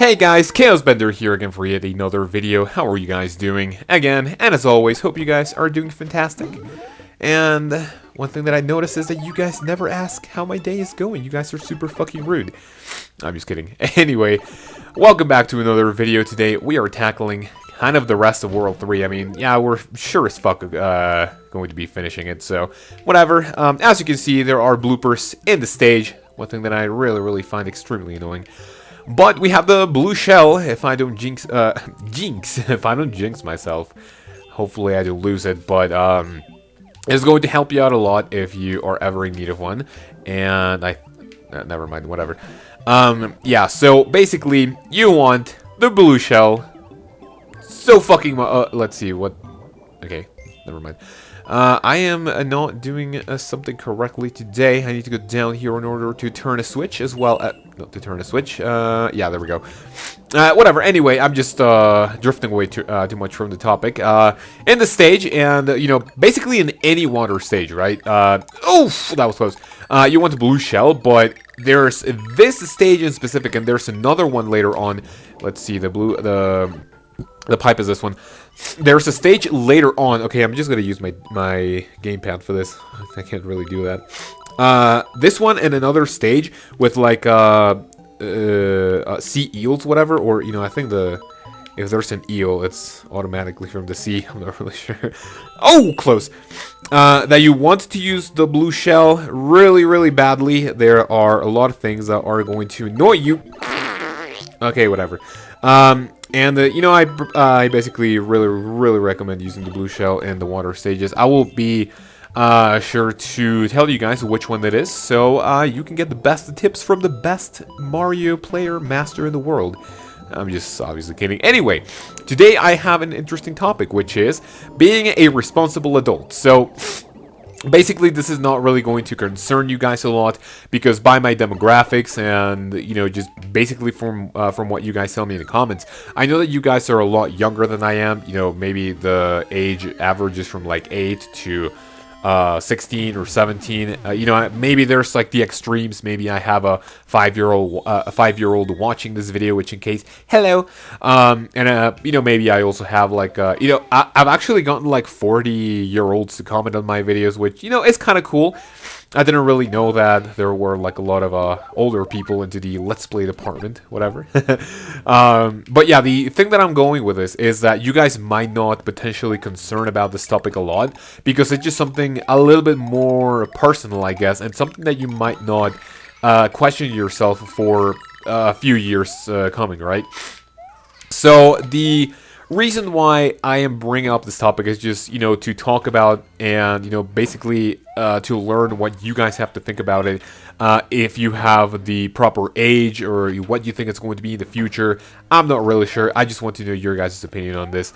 Hey guys, kaozbender here again for yet another video. How are you guys doing? Again, and as always, hope you guys are doing fantastic. And one thing that I noticed is that you guys never ask how my day is going. You guys are super fucking rude. I'm just kidding. Anyway, welcome back to another video. Today we are tackling kind of the rest of World 3. I mean, yeah, we're sure as fuck going to be finishing it, so whatever. As you can see, there are bloopers in the stage. One thing that I really find extremely annoying. But we have the blue shell, if I don't jinx, if I don't jinx myself. Hopefully I don't lose it, but it's going to help you out a lot if you are ever in need of one. And never mind, whatever. Yeah, so basically, you want the blue shell. So fucking, let's see, what, okay, never mind. I am not doing something correctly today. I need to go down here in order to turn a switch as well. Not to turn a switch. Yeah, there we go. Whatever. Anyway, I'm just drifting away too much from the topic. In the stage, and you know, basically in any water stage, right? Oof, that was close. You want the blue shell, but there's this stage in specific, and there's another one later on. Let's see, the pipe is this one. There's a stage later on. Okay, I'm just gonna use my gamepad for this. I can't really do that. This one and another stage with like sea eels, whatever, or you know, I think if there's an eel, it's automatically from the sea. I'm not really sure. Oh, close. That you want to use the blue shell really badly. There are a lot of things that are going to annoy you. Okay, whatever. And you know, I basically really recommend using the blue shell in the water stages. I will be sure to tell you guys which one that is, so you can get the best tips from the best Mario player master in the world. I'm just obviously kidding. Anyway, today I have an interesting topic, which is being a responsible adult. So basically, this is not really going to concern you guys a lot because by my demographics and, you know, just basically from what you guys tell me in the comments, I know that you guys are a lot younger than I am. You know, maybe the age average is from like 8 to 16 or 17. You know, maybe there's like the extremes. Maybe I have a 5-year-old watching this video, which in case, hello. And you know, maybe I also have like you know, I've actually gotten like 40-year-olds to comment on my videos, which, you know, is kind of cool. I didn't really know that there were like a lot of older people into the Let's Play department, whatever. But yeah, the thing that I'm going with this is that you guys might not potentially concern about this topic a lot because it's just something a little bit more personal, I guess, and something that you might not question yourself for a few years coming, right? So the reason why I am bringing up this topic is just, you know, to talk about and, you know, basically to learn what you guys have to think about it, if you have the proper age or what you think it's going to be in the future. I'm not really sure. I just want to know your guys' opinion on this.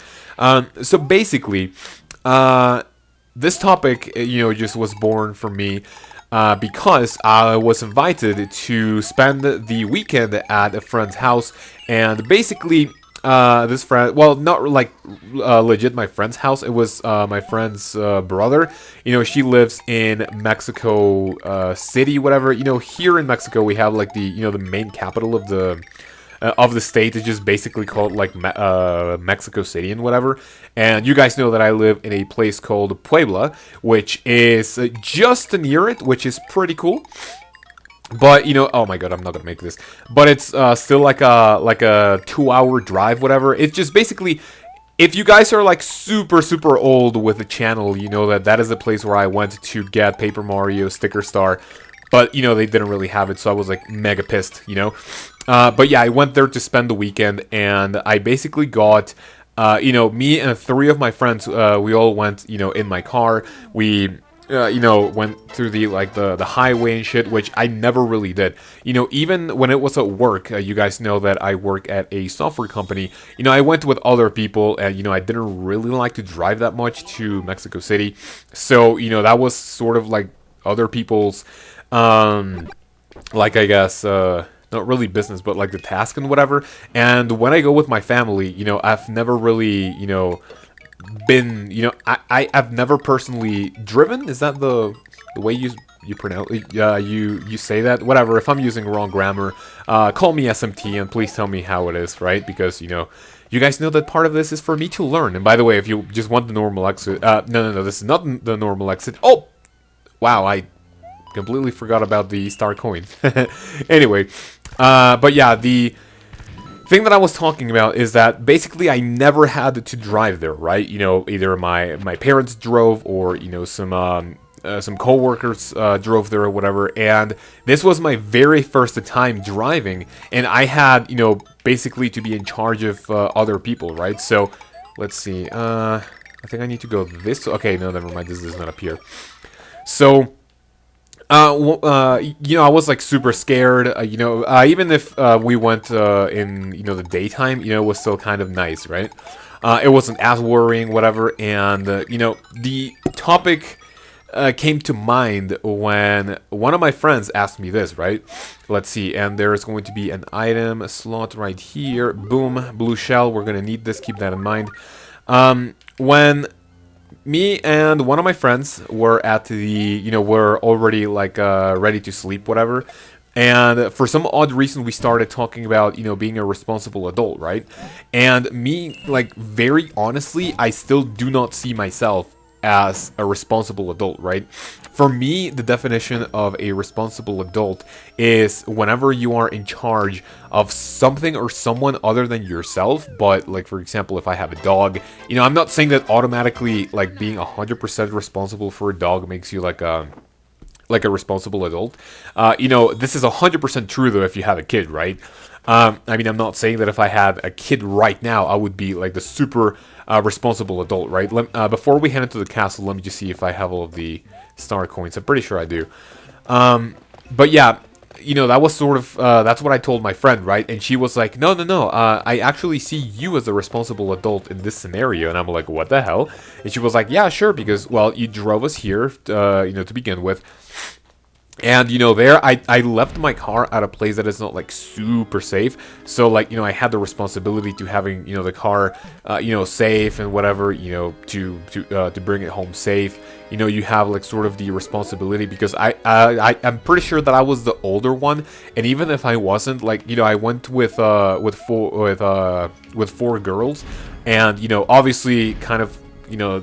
So basically, this topic, you know, just was born for me because I was invited to spend the weekend at a friend's house, and basically this friend, well, not like legit my friend's house. It was my friend's brother. You know, she lives in Mexico City, whatever. You know, here in Mexico we have like the, you know, the main capital of the state is just basically called like Mexico City and whatever. And you guys know that I live in a place called Puebla, which is just near it, which is pretty cool. But, you know, oh my god, I'm not gonna make this. But it's still like a 2-hour drive, whatever. It's just basically, if you guys are like super old with the channel, you know that is a place where I went to get Paper Mario Sticker Star. But, you know, they didn't really have it, so I was like mega pissed, you know. But yeah, I went there to spend the weekend, and I basically got, you know, me and 3 of my friends, we all went, you know, in my car. We you know, went through the highway and shit, which I never really did. You know, even when it was at work, you guys know that I work at a software company. You know, I went with other people, and, you know, I didn't really like to drive that much to Mexico City. So, you know, that was sort of like other people's, like, I guess, not really business, but like the task and whatever. And when I go with my family, you know, I've never really, you know, been, you know, I've never personally driven. Is that the way you pronounce you say that. Whatever. If I'm using wrong grammar, call me SMT and please tell me how it is, right? Because you guys know that part of this is for me to learn. And by the way, if you just want the normal exit, no, this is not the normal exit. Oh, wow, I completely forgot about the star coin. Anyway, but yeah, the thing that I was talking about is that basically I never had to drive there, right? Either my parents drove or some coworkers drove there or whatever, and this was my very first time driving, and I had basically to be in charge of other people, right? So let's see, I think I need to go this. Okay, no, never mind. This does not appear. So I was like super scared. Even if we went in the daytime, it was still kind of nice, right? It wasn't as worrying, whatever, and the topic came to mind when one of my friends asked me this, right? Let's see, and there's going to be an item slot right here. Boom, blue shell. We're gonna need this. Keep that in mind. When me and one of my friends were at we're already like ready to sleep, whatever. And for some odd reason, we started talking about, being a responsible adult, right? And me, like, very honestly, I still do not see myself as a responsible adult, right? For me, the definition of a responsible adult is whenever you are in charge of something or someone other than yourself. But like, for example, if I have a dog, I'm not saying that automatically like being 100% responsible for a dog makes you like a responsible adult. This is 100% true though if you have a kid, right? I'm not saying that if I had a kid right now, I would be like the super responsible adult, right? Before we head into the castle, let me just see if I have all of the star coins. I'm pretty sure I do. But yeah, that was sort of, that's what I told my friend, right? And she was like, no, I actually see you as a responsible adult in this scenario. And I'm like, what the hell? And she was like, yeah, sure, because, well, you drove us here, to begin with. And, there, I left my car at a place that is not, like, super safe. So, like, I had the responsibility to having, the car, safe and whatever, to bring it home safe. You have, like, sort of the responsibility because I'm pretty sure that I was the older one. And even if I wasn't, like, I went with four girls. And, obviously, kind of,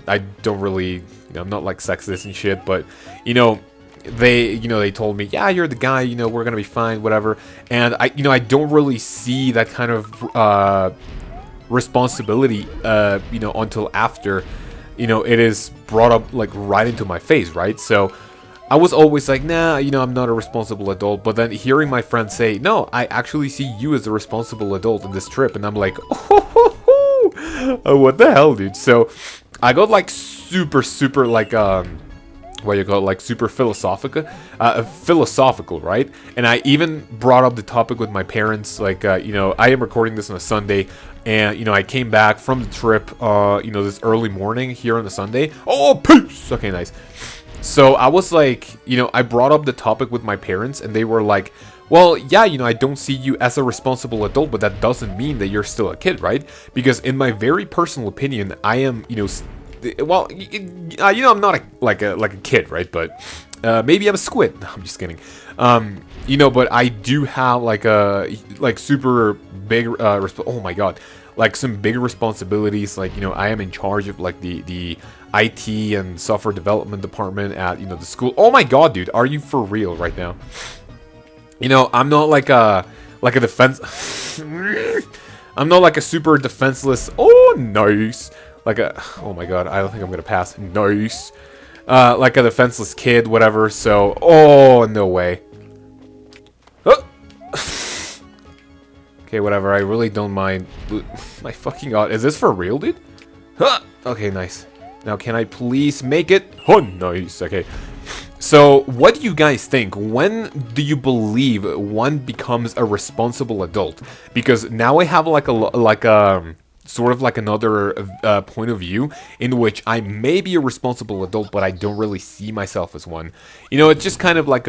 I don't really, I'm not, like, sexist and shit, but, they told me, yeah, you're the guy, we're gonna be fine, whatever. And I don't really see that kind of responsibility, until after, it is brought up like right into my face, right? So I was always like, nah, I'm not a responsible adult. But then hearing my friend say, no, I actually see you as a responsible adult in this trip, and I'm like, oh, what the hell, dude? So I got like super like what you call it, like super philosophical, right? And I even brought up the topic with my parents, like, I am recording this on a Sunday, and, I came back from the trip, this early morning here on the Sunday. Oh, peace! Okay, nice. So I was like, I brought up the topic with my parents, and they were like, well, yeah, I don't see you as a responsible adult, but that doesn't mean that you're still a kid, right? Because in my very personal opinion, I am, well, I'm not like a kid, right? But maybe I'm a squid. No, I'm just kidding. But I do have like super big oh my god, like some big responsibilities. Like I am in charge of like the IT and software development department at the school. Oh my god, dude, are you for real right now? I'm not like a defense. I'm not like a super defenseless. Oh, nice. Oh my god, I don't think I'm gonna pass. Nice. Like a defenseless kid, whatever, so, oh, no way. Oh. Okay, whatever, I really don't mind. My fucking god, is this for real, dude? Huh. Okay, nice. Now, can I please make it? Oh, nice, okay. So, what do you guys think? When do you believe one becomes a responsible adult? Because now I have sort of like another point of view in which I may be a responsible adult, but I don't really see myself as one. It's just kind of like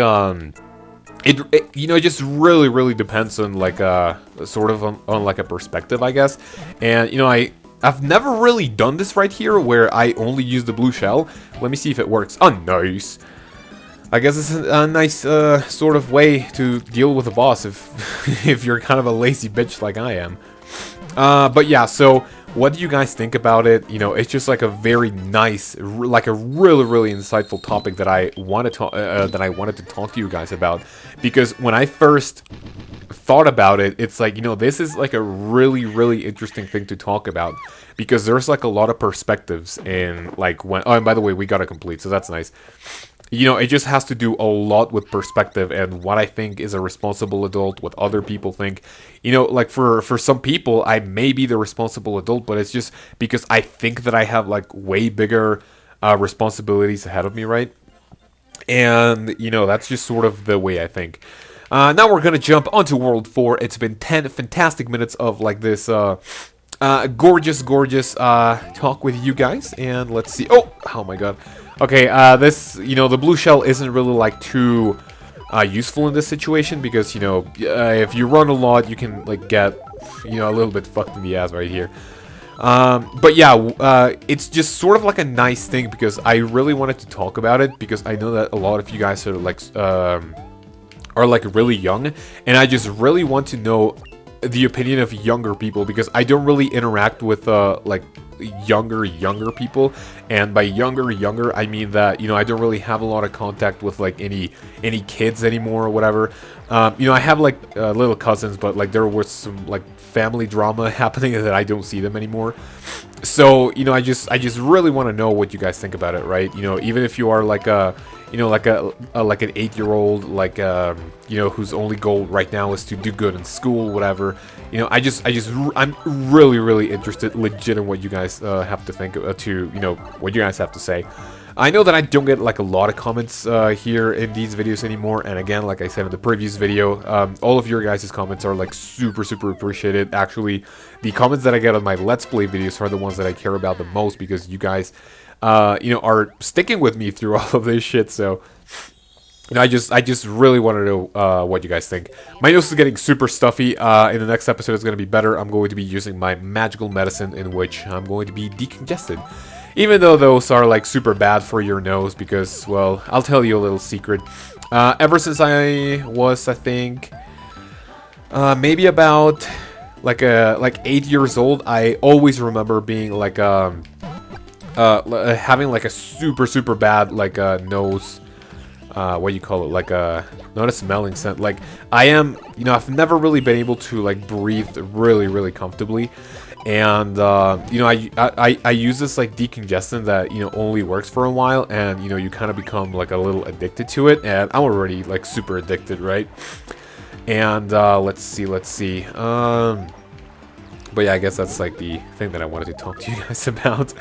it just really depends on like sort of on like a perspective, I guess. And I've never really done this right here where I only use the blue shell. Let me see if it works. Oh, nice. I guess it's a nice sort of way to deal with a boss if if you're kind of a lazy bitch like I am. But yeah, so what do you guys think about it? You know, it's just like a very nice, like a really insightful topic that I want to wanted to talk to you guys about, because when I first thought about it, it's like, you know, this is like a really interesting thing to talk about, because there's like a lot of perspectives in like when. Oh, and by the way, we got it complete, so that's nice. You know, it just has to do a lot with perspective and what I think is a responsible adult, what other people think. You know, like for some people, I may be the responsible adult, but it's just because I think that I have like way bigger responsibilities ahead of me, right? And, you know, that's just sort of the way I think. Now we're going to jump onto World 4. It's been 10 fantastic minutes of like this gorgeous talk with you guys. And let's see. Oh my god. Okay, this, you know, the blue shell isn't really like too useful in this situation, because, you know, if you run a lot, you can like get, you know, a little bit fucked in the ass right here. But yeah, it's just sort of like a nice thing, because I really wanted to talk about it, because I know that a lot of you guys are like really young, and I just really want to know the opinion of younger people, because I don't really interact with like younger people, and by younger I mean that, you know, I don't really have a lot of contact with like any kids anymore or whatever. You know, I have like little cousins, but like there was some like family drama happening that I don't see them anymore. So, you know, I just really want to know what you guys think about it, right? You know, even if you are like a, you know, like an 8-year-old, like you know, whose only goal right now is to do good in school, whatever. You know, I'm really interested, legit, in what you guys have to think, you know, what you guys have to say. I know that I don't get like a lot of comments here in these videos anymore, and again, like I said in the previous video, all of your guys' comments are like super appreciated. Actually, the comments that I get on my Let's Play videos are the ones that I care about the most, because you guys, you know, are sticking with me through all of this shit. So, you know, I just really want to know what you guys think. My nose is getting super stuffy. In the next episode, it's going to be better. I'm going to be using my magical medicine, in which I'm going to be decongested. Even though those are like super bad for your nose, because, well, I'll tell you a little secret. Ever since I was, I think, maybe about like 8 years old, I always remember being like having like a super bad like nose. What do you call it? Like not a smelling scent. Like I am, you know, I've never really been able to like breathe really comfortably. And you know, I use this like decongestant that, you know, only works for a while, and, you know, you kind of become like a little addicted to it, and I'm already like super addicted, right? And let's see. But yeah, I guess that's like the thing that I wanted to talk to you guys about.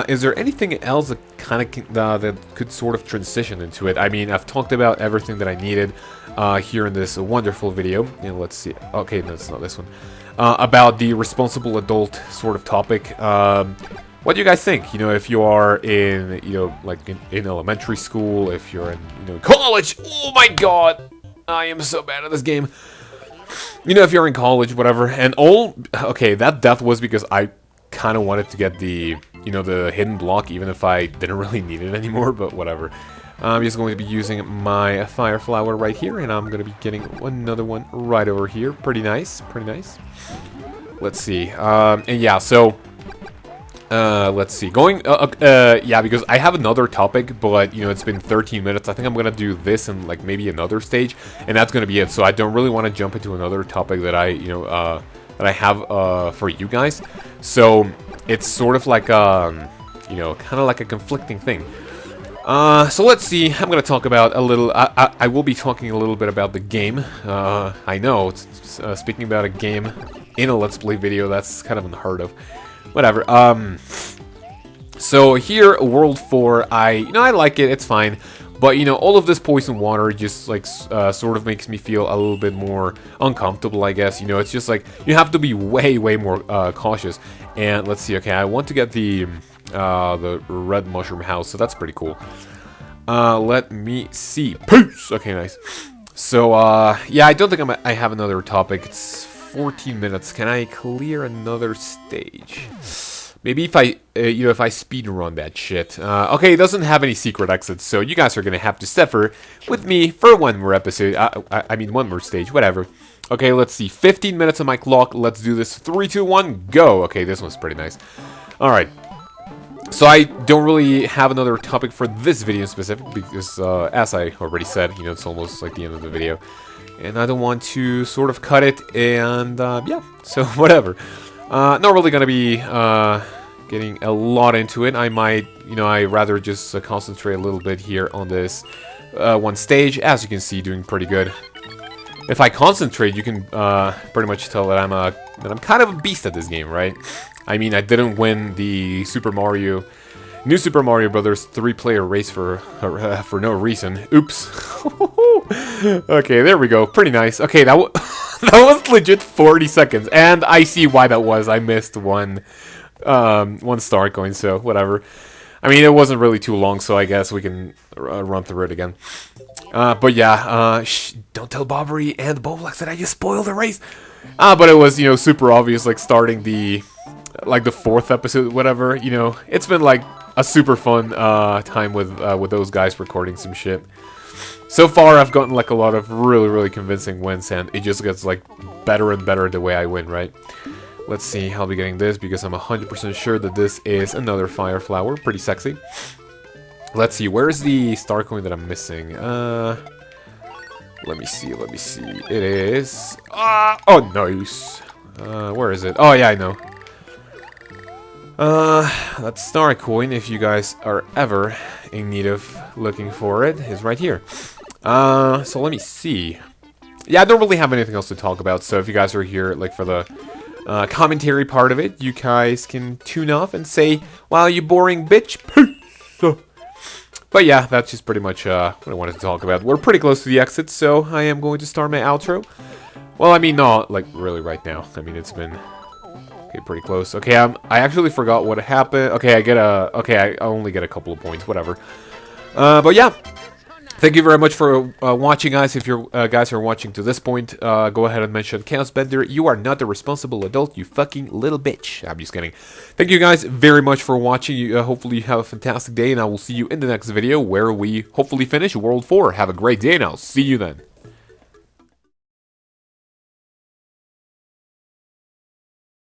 Is there anything else that kind of that could sort of transition into it? I mean, I've talked about everything that I needed here in this wonderful video. And let's see. Okay, no, it's not this one. About the responsible adult sort of topic. What do you guys think? You know, if you are in, you know, like in elementary school, if you're in, you know, college. Oh my god, I am so bad at this game. You know, if you're in college, whatever, and okay, that death was because I kind of wanted to get the, you know, the hidden block, even if I didn't really need it anymore, but whatever. I'm just going to be using my fire flower right here, and I'm going to be getting another one right over here. Pretty nice. Let's see. And yeah, so let's see. Yeah, because I have another topic, but, you know, it's been 13 minutes. I think I'm going to do this in like maybe another stage, and that's going to be it. So I don't really want to jump into another topic that I, you know, that I have for you guys. So it's sort of like you know, kind of like a conflicting thing. So let's see. I'm gonna talk about a little. I will be talking a little bit about the game. I know, speaking about a game in a Let's Play video, that's kind of unheard of. Whatever. So here, World 4, you know, I like it. It's fine. But, you know, all of this poison water just, like, sort of makes me feel a little bit more uncomfortable, I guess. You know, it's just, like, you have to be way more cautious. And let's see, okay, I want to get the red mushroom house, so that's pretty cool. Let me see. Peace! Okay, nice. So, yeah, I don't think I have another topic. It's 14 minutes. Can I clear another stage? Maybe if I, if I speed run that shit. Okay, it doesn't have any secret exits, so you guys are gonna have to suffer with me for one more episode. I mean, one more stage, whatever. Okay, let's see. 15 minutes on my clock. Let's do this. 3, 2, 1, go. Okay, this one's pretty nice. All right. So I don't really have another topic for this video in specific because, as I already said, it's almost like the end of the video. And I don't want to sort of cut it, and, yeah, so whatever. Not really gonna be, getting a lot into it. I might, I rather just concentrate a little bit here on this, one stage. As you can see, doing pretty good. If I concentrate, you can, pretty much tell that I'm kind of a beast at this game, right? I mean, I didn't win the New Super Mario Brothers 3-player race for no reason. Oops. Okay, there we go. Pretty nice. Okay, that was legit 40 seconds, and I see why that was. I missed one star coin, so whatever. I mean, it wasn't really too long, so I guess we can run through it again. But yeah, don't tell Bobbery and Boblax that I just spoiled the race. But it was, super obvious, like starting the 4th episode, whatever. It's been like a super fun time with those guys recording some shit. So far, I've gotten like a lot of really, really convincing wins, and it just gets like better and better the way I win, right? Let's see, I'll be getting this because I'm 100% sure that this is another fire flower. Pretty sexy. Let's see, where's the star coin that I'm missing? Let me see. It is... oh, nice. Where is it? Oh, yeah, I know. That star coin, if you guys are ever in need of looking for it, is right here. So let me see. Yeah, I don't really have anything else to talk about, so if you guys are here, like, for the commentary part of it, you guys can tune off and say, wow, you boring bitch, peace! But yeah, that's just pretty much what I wanted to talk about. We're pretty close to the exit, so I am going to start my outro. Well, I mean, not, like, really right now. I mean, it's been... okay, pretty close. Okay, I actually forgot what happened. Okay, I only get a couple of points, whatever. But yeah, thank you very much for watching, guys. If you guys are watching to this point, go ahead and mention Kaozbender. You are not a responsible adult, you fucking little bitch. I'm just kidding. Thank you guys very much for watching. Hopefully you have a fantastic day, and I will see you in the next video where we hopefully finish World 4. Have a great day, and I'll see you then.